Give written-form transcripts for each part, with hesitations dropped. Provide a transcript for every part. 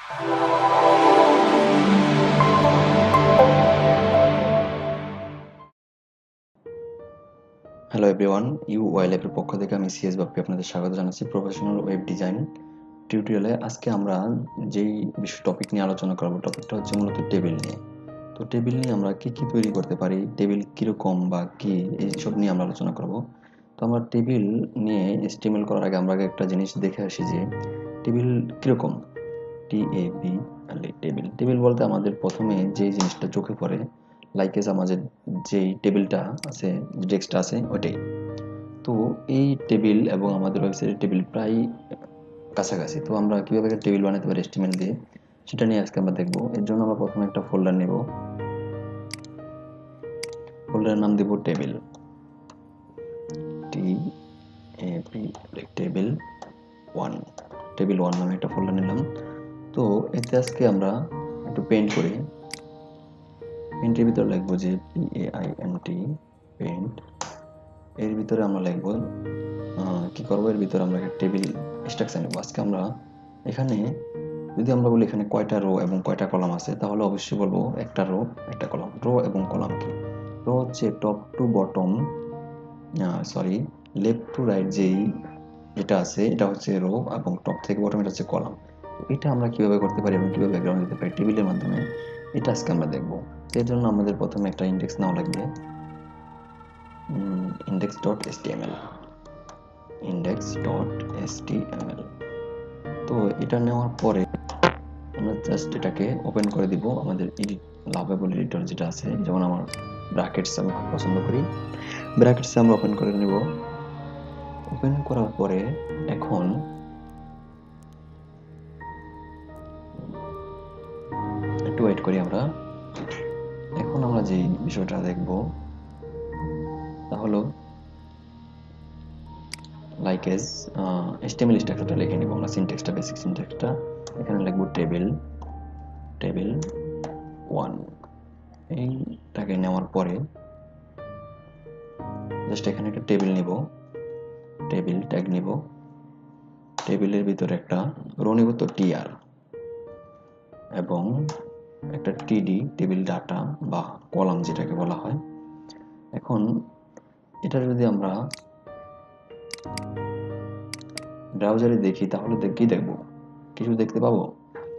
Hello everyone, ইউওয়াইল্যাবের পক্ষ থেকে আমি সিএস বাপ্পি আপনাদের স্বাগত জানাচ্ছি প্রফেশনাল ওয়েব ডিজাইন টিউটোরিয়ালে। আজকে আমরা যেই টপিক নিয়ে আলোচনা করব, টপিকটা হচ্ছে মূলত টেবিল নিয়ে। তো টেবিল নিয়ে আমরা কি কি তৈরি করতে পারি, টেবিল কীরকম বা কি, এইসব নিয়ে আমরা আলোচনা করব। তো আমরা টেবিল নিয়ে এসটিএমএল করার আগে আমরা একটা জিনিস দেখে আসি যে টেবিল কীরকম। টেবিল টেবিল বলতে আমাদের প্রথমে যে জিনিসটা চোখে পড়ে, লাইক এজ আমাদের যেই টেবিলটা আছে, ডেস্কটা আছে ওইটাই। তো এই টেবিল এবং আমাদের ওয়েবসাইটের টেবিল প্রায় কাছাকাছি। তো আমরা কীভাবে টেবিল বানাতে পারি এসটিএমএল দিয়ে, সেটা নিয়ে আজকে আমরা দেখব। এর জন্য আমরা প্রথমে একটা ফোল্ডার নেব, ফোল্ডারের নাম দেব টেবিল, টেবিল 1 টেবিল 1 নামে একটা ফোল্ডার নিলাম। তো এতে আজকে আমরা একটু পেইন্ট করি। পেইন্টের ভিতরে লিখবো যে PAINT পেইন্ট। এর ভিতরে আমরা লিখব কি করব, এর ভিতরে আমরা একটা টেবিল স্ট্রাকচার নেব। আজকে আমরা এখানে যদি আমরা বলি এখানে কয়টা রো এবং কয়টা কলাম আছে, তাহলে অবশ্যই বলবো একটা রো একটা কলাম। রো এবং কলাম কি? রো হচ্ছে top to bottom, left to right যেটা আছে এটা হচ্ছে রো, এবং টপ থেকে বটম এটা হচ্ছে কলাম। এটা আমরা কিভাবে করতে পারি এবং কিভাবে ব্যাকগ্রাউন্ড দিতে পারি টেবিলের মাধ্যমে, এটা আজকে আমরা দেখব। এর জন্য আমাদের প্রথমে একটা ইন্ডেক্স নেওয়া লাগবে, index.html। তো এটা নেওয়ার পরে আমরা জাস্ট এটাকে ওপেন করে দিব আমাদের লাভেবল এডিটর যেটা আছে। যেমন আমার ব্র্যাকেটস আমি খুব পছন্দ করি, ব্র্যাকেটস আমরা ওপেন করে নেব। ওপেন করার পরে এখন একটু ওয়েট করি আমরা। এখন আমরা যে বিষয়টা দেখব তা হলো লাইক এজ HTML স্ট্রাকচারটা লিখে নিব আমরা, সিনট্যাক্সটা, বেসিক সিনট্যাক্সটা। এখানে লিখব টেবিল 1। এইটাকে নেওয়ার পরে জাস্ট এখানে একটা টেবিল নিব, টেবিল ট্যাগ নিব। টেবিলের ভিতরে একটা রো নিব, তো TR, এবং একটা TD টেবিল ডাটা বা কলাম যেটাকে বলা হয়। এখন এটা যদি আমরা ব্রাউজারে দেখি তাহলে কি দেখব? কিছু দেখতে পাবো?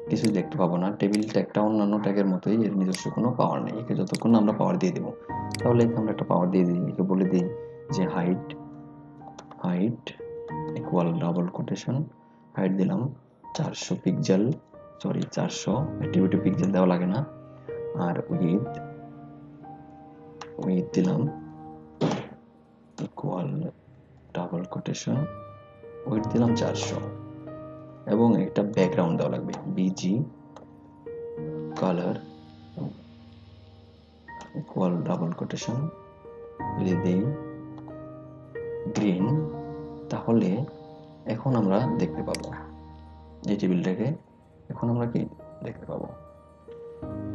কিছু দেখতে পাবো না। টেবিল ট্যাগটা অন্যান্য ট্যাগের মতোই, এর নিজস্ব কোনো পাওয়ার নেই। একে যতক্ষণ না আমরা পাওয়ার দিয়ে দেবো, তাহলে একে আমরা একটা পাওয়ার দিয়ে দিই। একে বলে দিই যে height equal double quotation, height দিলাম 400 পিক্সেল, 400 অ্যাট্রিবিউটিভ পিক্সেল দেওয়া লাগে না। আর উইথ দিলাম ইকুয়াল ডাবল কোটেশন, উইথ দিলাম 400, এবং একটা ব্যাকগ্রাউন্ড দেওয়া লাগবে, busy colour equal double quotation, যদি দেই গ্রিন, তাহলে এখন আমরা দেখতে পাবো যে টেবিলটাকে এখন আমরা কি দেখতে পাবো।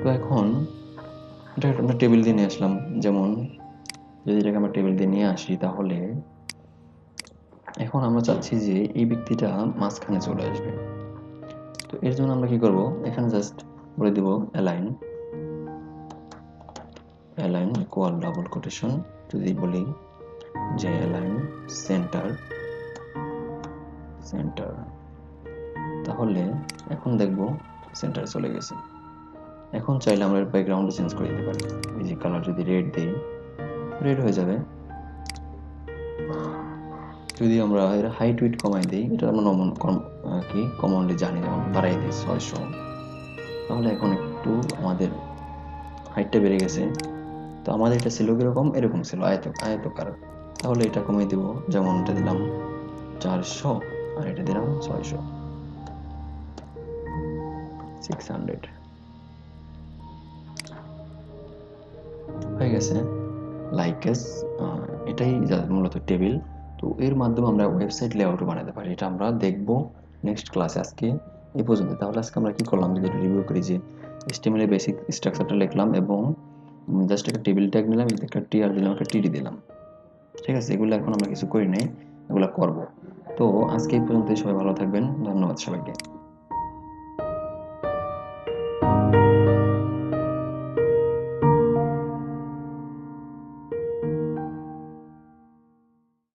তো এখন এটা আমরা টেবিল দিয়ে নিয়ে আসলাম। যেমন যদি এটাকে আমরা টেবিল দিয়ে নিয়ে আসি, তাহলে এখন আমরা চাচ্ছি যে এই ব্যক্তিটা মাঝখানে চলে আসবে। তো এর জন্য আমরা কি করব, এখানে জাস্ট বলে দিব অ্যালাইন ইকুয়াল ডাবল কোটেশন, যদি বলি যে অ্যালাইন সেন্টার, তাহলে এখন দেখব সেন্টারে চলে গেছে। এখন চাইলে আমরা ব্যাকগ্রাউন্ড চেঞ্জ করে দিতে পারি। এই যে কালার যদি রেড দেই, রেড হয়ে যাবে। যদি আমরা এর হাইট উইথ কমাই দিই, এটা আমরা কমনলি জানি, যেমন বাড়াই দিই 600, তাহলে এখন একটু আমাদের হাইটটা বেড়ে গেছে। তো আমাদের এটা ছিল কিরকম, এরকম ছিল আয়তকার, তাহলে এটা কমিয়ে দিব। যেমন এটা দিলাম 400 আর এটা দিলাম 600 হয়ে গেছে। লাইকেস এটাই মূলত টেবিল। তো এর মাধ্যমে আমরা ওয়েবসাইট লেআউট বানাতে পারি, এটা আমরা দেখব নেক্সট ক্লাসে। আজকে এই পর্যন্ত। তাহলে আজকে আমরা কি করলাম, যদি রিভিউ করি, যে HTML এর বেসিক স্ট্রাকচারটা লিখলাম এবং জাস্ট একটা টেবিল ট্যাগ নিলাম, একটা TR দিলাম, একটা TD দিলাম। ঠিক আছে, এগুলো এখন আমরা কিছু করি নাই, এগুলো করব। তো আজকে এই পর্যন্ত, সবাই ভালো থাকবেন, ধন্যবাদ সবাইকে।